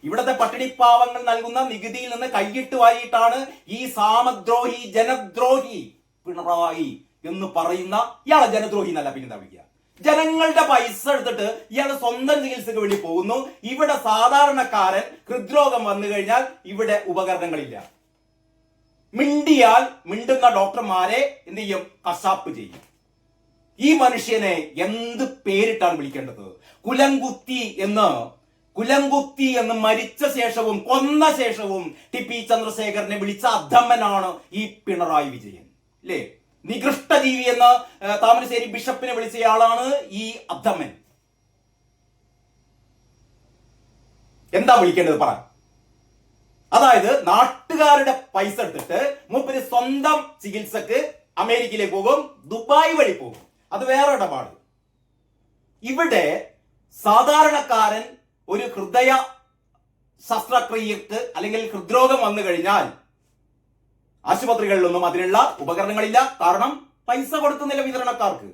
ഇവിടുത്തെ പട്ടിണിപ്പാവങ്ങൾ നൽകുന്ന നികുതിയിൽ നിന്ന് കൈയിട്ട് വാരിയിട്ടാണ് ഈ സാമദ്രോഹി ജനദ്രോഹി പിണറായി എന്ന് പറയുന്ന ഇയാളെ ജനദ്രോഹി എന്നല്ല പിന്നെന്താ വിളിക്കുക. ജനങ്ങളുടെ പൈസ എടുത്തിട്ട് ഇയാൾ സ്വന്തം ചികിത്സക്ക് വേണ്ടി പോകുന്നു. ഇവിടെ സാധാരണക്കാരൻ ഹൃദ്രോഗം വന്നു കഴിഞ്ഞാൽ ഇവിടെ ഉപകരണങ്ങളില്ല. മിണ്ടിയാൽ മിണ്ടുന്ന ഡോക്ടർമാരെ എന്ത് ചെയ്യും? കശാപ്പ് ചെയ്യും. ഈ മനുഷ്യനെ എന്ത് പേരിട്ടാണ് വിളിക്കേണ്ടത്? കുലംകുത്തി എന്ന് മരിച്ച ശേഷവും കൊന്ന ശേഷവും ടി.പി. ചന്ദ്രശേഖരനെ വിളിച്ച അധമ്മനാണ് ഈ പിണറായി വിജയൻ, അല്ലേ? നികൃഷ്ടജീവി എന്ന് താമരശ്ശേരി ബിഷപ്പിനെ വിളിച്ചയാളാണ് ഈ അധമ്മൻ. എന്താ വിളിക്കേണ്ടത് പറ? അതായത് നാട്ടുകാരുടെ പൈസ എടുത്തിട്ട് മൂപ്പര് സ്വന്തം ചികിത്സക്ക് അമേരിക്കയിലേക്ക് പോകും, ദുബായ് വഴി പോകും. അത് വേറെ ഇടപാട്. ഇവിടെ സാധാരണക്കാരൻ ഒരു ഹൃദയ ശസ്ത്രക്രിയക്ക് അല്ലെങ്കിൽ ഹൃദ്രോഗം വന്നു കഴിഞ്ഞാൽ ആശുപത്രികളിലൊന്നും അതിനുള്ള ഉപകരണങ്ങളില്ല. കാരണം പൈസ കൊടുക്കുന്നില്ല വിതരണക്കാർക്ക്.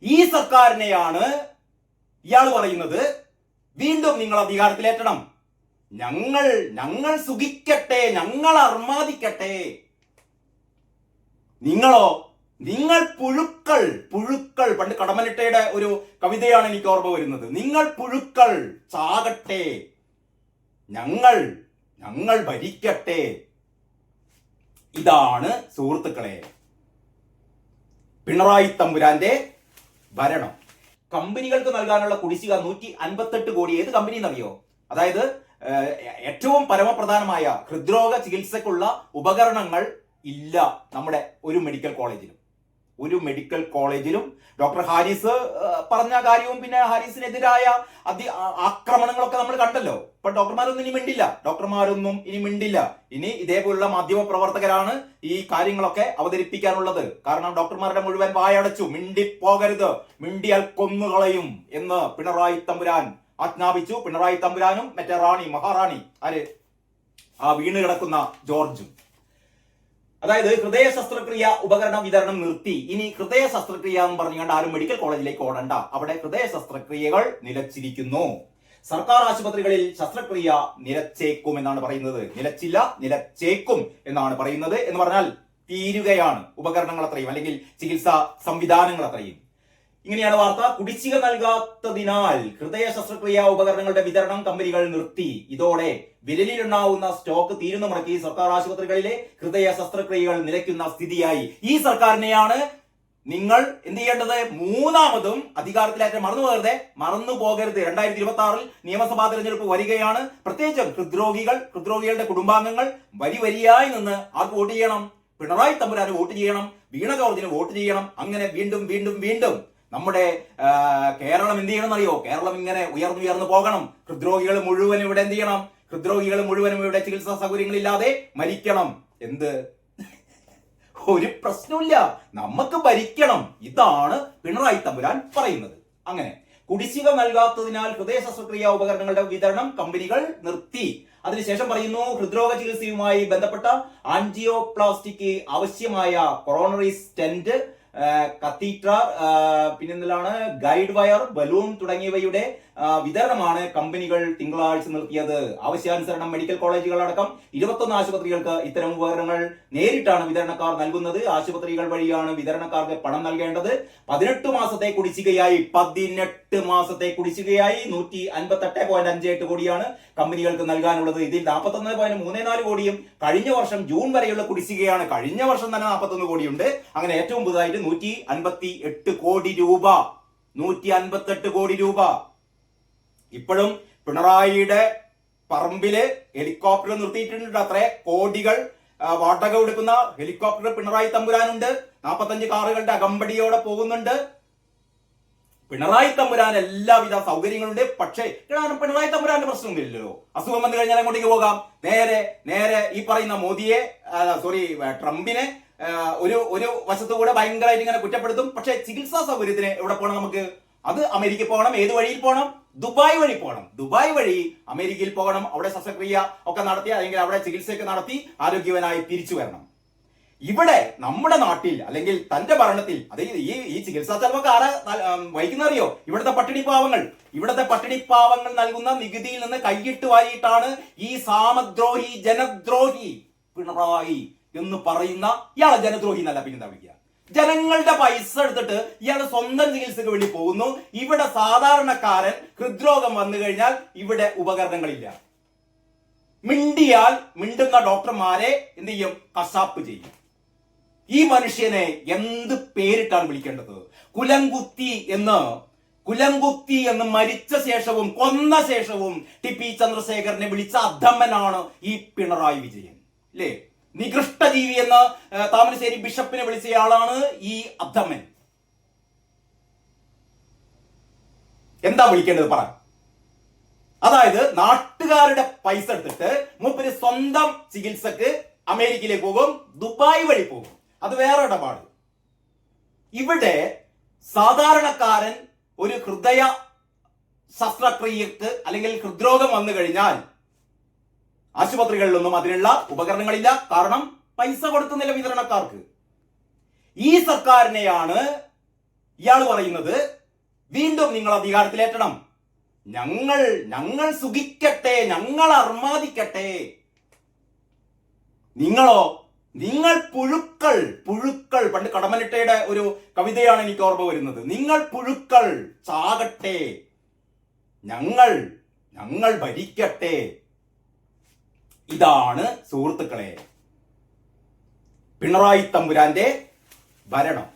ഈ സർക്കാരിനെയാണ് ഇയാൾ പറയുന്നത് വീണ്ടും നിങ്ങൾ അധികാരത്തിലേറ്റണം, ഞങ്ങൾ സുഖിക്കട്ടെ, ഞങ്ങൾ അർമാദിക്കട്ടെ. നിങ്ങൾ പുഴുക്കൾ. പണ്ട് കടമ്മനിട്ടയുടെ ഒരു കവിതയാണ് എനിക്ക് ഓർമ്മ വരുന്നത്. നിങ്ങൾ പുഴുക്കൾ ചാകട്ടെ, ഞങ്ങൾ ഭരിക്കട്ടെ. ഇതാണ് സുഹൃത്തുക്കളെ പിണറായി തമ്പുരാന്റെ ഭരണം. കമ്പനികൾക്ക് നൽകാനുള്ള കുടിശ്ശിക 158 കോടി. ഏത് കമ്പനി എന്നറിയോ? അതായത് ഏറ്റവും പരമപ്രധാനമായ ഹൃദ്രോഗ ചികിത്സക്കുള്ള ഉപകരണങ്ങൾ ഇല്ല നമ്മുടെ ഒരു മെഡിക്കൽ കോളേജിലും. ഡോക്ടർ ഹാരിസ് പറഞ്ഞ കാര്യവും പിന്നെ ഹാരിസിനെതിരായ ആക്രമണങ്ങളൊക്കെ നമ്മൾ കണ്ടല്ലോ. ഇപ്പൊ ഡോക്ടർമാരൊന്നും ഇനി മിണ്ടില്ല. ഇനി ഇതേപോലുള്ള മാധ്യമ പ്രവർത്തകരാണ് ഈ കാര്യങ്ങളൊക്കെ അവതരിപ്പിക്കാനുള്ളത്. കാരണം ഡോക്ടർമാരുടെ മുഴുവൻ വായടച്ചു. മിണ്ടിപ്പോകരുത്, മിണ്ടിയാൽ കൊന്നുകളയും എന്ന് പിണറായി തമ്പുരാൻ ആജ്ഞാപിച്ചു. പിണറായി തമ്പുരാനും മറ്റേ മഹാറാണി ആ വീണ് കിടക്കുന്ന ജോർജും. അതായത് ഹൃദയ ശസ്ത്രക്രിയ ഉപകരണ വിതരണം നിർത്തി. ഇനി ഹൃദയ ശസ്ത്രക്രിയ എന്ന് പറഞ്ഞുകൊണ്ട് ആരും മെഡിക്കൽ കോളേജിലേക്ക് ഓടണ്ട. അവിടെ ഹൃദയ ശസ്ത്രക്രിയകൾ നിലച്ചിരിക്കുന്നു. സർക്കാർ ആശുപത്രികളിൽ ശസ്ത്രക്രിയ നിലച്ചേക്കും എന്നാണ് പറയുന്നത്. നിലച്ചേക്കും എന്നാണ് പറയുന്നത്. എന്ന് പറഞ്ഞാൽ തീരുകയാണ് ഉപകരണങ്ങൾ അത്രയും, അല്ലെങ്കിൽ ചികിത്സാ സംവിധാനങ്ങൾ അത്രയും. ഇങ്ങനെയാണ് വാർത്ത. കുടിശ്ശിക നൽകാത്തതിനാൽ ഹൃദയ ശസ്ത്രക്രിയ ഉപകരണങ്ങളുടെ വിതരണം കമ്പനികൾ നിർത്തി. ഇതോടെ വിരലിലുണ്ടാവുന്ന സ്റ്റോക്ക് തീരുന്ന മുറയ്ക്ക് സർക്കാർ ആശുപത്രികളിലെ ഹൃദയ ശസ്ത്രക്രിയകൾ നിലയ്ക്കുന്ന സ്ഥിതിയായി. ഈ സർക്കാരിനെയാണ് നിങ്ങൾ എന്ത് ചെയ്യേണ്ടത്? മൂന്നാമതും അധികാരത്തിലേറ്റ മറന്നു പോകരുത്. 2026 നിയമസഭാ തെരഞ്ഞെടുപ്പ് വരികയാണ്. പ്രത്യേകിച്ചും ഹൃദ്രോഗികളുടെ കുടുംബാംഗങ്ങൾ വരിയായി നിന്ന് ആർക്ക് വോട്ട് ചെയ്യണം? പിണറായി തമ്പുരാന് വോട്ട് ചെയ്യണം, വീണ ജോർജിന് വോട്ട് ചെയ്യണം. അങ്ങനെ വീണ്ടും നമ്മുടെ കേരളം എന്ത് ചെയ്യണം എന്നറിയോ? കേരളം ഇങ്ങനെ ഉയർന്നു പോകണം. ഹൃദ്രോഗികൾ മുഴുവനും ഇവിടെ എന്ത് ചെയ്യണം? ഇവിടെ ചികിത്സാ സൗകര്യങ്ങളില്ലാതെ മരിക്കണം. എന്ത്? ഒരു പ്രശ്നമില്ല, നമുക്ക് ഭരിക്കണം. ഇതാണ് പിണറായി തമ്പുരാൻ പറയുന്നത്. അങ്ങനെ കുടിശ്ശിക നൽകാത്തതിനാൽ ഹൃദയ ശസ്ത്രക്രിയ ഉപകരണങ്ങളുടെ വിതരണം കമ്പനികൾ നിർത്തി. അതിനുശേഷം പറയുന്നു, ഹൃദ്രോഗ ചികിത്സയുമായി ബന്ധപ്പെട്ട ആൻജിയോപ്ലാസ്റ്റിക്ക് ആവശ്യമായ കൊറോണറി സ്റ്റെന്റ്, കത്തീറ്റർ, പിന്നെന്താണ് ഗൈഡ് വയർ, ബലൂൺ തുടങ്ങിയവയുടെ വിതരണമാണ് കമ്പനികൾ തിങ്കളാഴ്ച നിർത്തിയത്. ആവശ്യാനുസരണം മെഡിക്കൽ കോളേജുകൾ അടക്കം 21 ആശുപത്രികൾക്ക് ഇത്തരം ഉപകരണങ്ങൾ നേരിട്ടാണ് വിതരണക്കാർ നൽകുന്നത്. ആശുപത്രികൾ വഴിയാണ് വിതരണക്കാർക്ക് പണം നൽകേണ്ടത്. 18 മാസത്തെ കുടിശ്ശികയായി 158.58 കോടിയാണ് കമ്പനികൾക്ക് നൽകാനുള്ളത്. ഇതിൽ 41.34 കോടിയും കഴിഞ്ഞ വർഷം ജൂൺ വരെയുള്ള കുടിശ്ശികയാണ്. കഴിഞ്ഞ വർഷം തന്നെ 41 കോടിയുണ്ട്. അങ്ങനെ ഏറ്റവും പുതുതായിട്ട് 158 കോടി രൂപ. ഇപ്പോഴും പിണറായിയുടെ പറമ്പില് ഹെലികോപ്റ്റർ നിർത്തിയിട്ടുണ്ട്. അത്രേ കോടികൾ വാടക കൊടുക്കുന്ന ഹെലികോപ്റ്റർ പിണറായി തമ്പുരാനുണ്ട്. 45 കാറുകളുടെ അകമ്പടിയോടെ പോകുന്നുണ്ട്. പിണറായി തമ്പുരാൻ എല്ലാവിധ സൗകര്യങ്ങളുണ്ട്. പക്ഷേ പിണറായി തമ്പുരാന്റെ പ്രശ്നമൊന്നുമില്ലല്ലോ. അസുഖം വന്നു കഴിഞ്ഞാൽ അങ്ങോട്ടേക്ക് പോകാം. നേരെ ഈ പറയുന്ന ട്രംപിനെ ഒരു വശത്തുകൂടെ ഭയങ്കരമായിട്ട് ഇങ്ങനെ കുറ്റപ്പെടുത്തും. പക്ഷെ ചികിത്സാ സൗകര്യത്തിന് എവിടെ പോകണം? നമുക്ക് അത് അമേരിക്കയിൽ പോകണം. ഏത് വഴിയിൽ പോകണം? ദുബായ് വഴി പോകണം. ദുബായ് വഴി അമേരിക്കയിൽ പോകണം. അവിടെ ശസ്ത്രക്രിയ ഒക്കെ നടത്തി, അല്ലെങ്കിൽ അവിടെ ചികിത്സയൊക്കെ നടത്തി ആരോഗ്യവാനായി തിരിച്ചു വരണം. ഇവിടെ നമ്മുടെ നാട്ടിൽ അല്ലെങ്കിൽ തന്റെ ഭരണത്തിൽ അത് ഈ ചികിത്സാ ചെലവൊക്കെ ആരാ വഹിക്കുന്നറിയോ? ഇവിടുത്തെ പട്ടിണിപ്പാവങ്ങൾ നൽകുന്ന നികുതിയിൽ നിന്ന് കൈയിട്ട് വാരിയിട്ടാണ് ഈ സാമദ്രോഹി ജനദ്രോഹി പിണറായി എന്ന് പറയുന്ന ഇയാളെ ജനദ്രോഹി എന്നല്ല പിന്നെന്താ വിളിക്കുക? ജനങ്ങളുടെ പൈസ എടുത്തിട്ട് ഇയാൾ സ്വന്തം ചികിത്സക്ക് വേണ്ടി പോകുന്നു. ഇവിടെ സാധാരണക്കാരൻ ഹൃദ്രോഗം വന്നു കഴിഞ്ഞാൽ ഇവിടെ ഉപകരണങ്ങളില്ല. മിണ്ടുന്ന ഡോക്ടർമാരെ എന്ത് ചെയ്യും? കശാപ്പ് ചെയ്യും. ഈ മനുഷ്യനെ എന്ത് പേരിട്ടാണ് വിളിക്കേണ്ടത്? കുലംകുത്തി എന്ന് മരിച്ച ശേഷവും കൊന്ന ശേഷവും ടി.പി. ചന്ദ്രശേഖരനെ വിളിച്ച അധമനാണ് ഈ പിണറായി വിജയൻ, അല്ലേ? നികൃഷ്ടജീവി എന്ന് താമരശ്ശേരി ബിഷപ്പിനെ വിളിച്ചയാളാണ് ഈ അധമൻ. എന്താ വിളിക്കേണ്ടത് പറ? അതായത് നാട്ടുകാരുടെ പൈസ എടുത്തിട്ട് മൂപ്പര് സ്വന്തം ചികിത്സക്ക് അമേരിക്കയിലേക്ക് പോകും, ദുബായ് വഴി പോകും. അത് വേറെ ഇടപാട്. ഇവിടെ സാധാരണക്കാരൻ ഒരു ഹൃദയ ശസ്ത്രക്രിയക്ക് അല്ലെങ്കിൽ ഹൃദ്രോഗം വന്നു കഴിഞ്ഞാൽ ആശുപത്രികളിലൊന്നും അതിനുള്ള ഉപകരണങ്ങളില്ല. കാരണം പൈസ കൊടുക്കുന്നില്ല വിതരണക്കാർക്ക്. ഈ സർക്കാരിനെയാണ് ഇയാൾ പറയുന്നത് വീണ്ടും നിങ്ങൾ അധികാരത്തിലേറ്റണം, ഞങ്ങൾ സുഖിക്കട്ടെ, ഞങ്ങൾ അർമാദിക്കട്ടെ. നിങ്ങൾ പുഴുക്കൾ. പണ്ട് കടമ്മനിട്ടയുടെ ഒരു കവിതയാണ് എനിക്ക് ഓർമ്മ വരുന്നത്. നിങ്ങൾ പുഴുക്കൾ ചാകട്ടെ, ഞങ്ങൾ ഭരിക്കട്ടെ. ഇതാണ് സുഹൃത്തുക്കളെ പിണറായി തമ്പുരാന്റെ ഭരണം.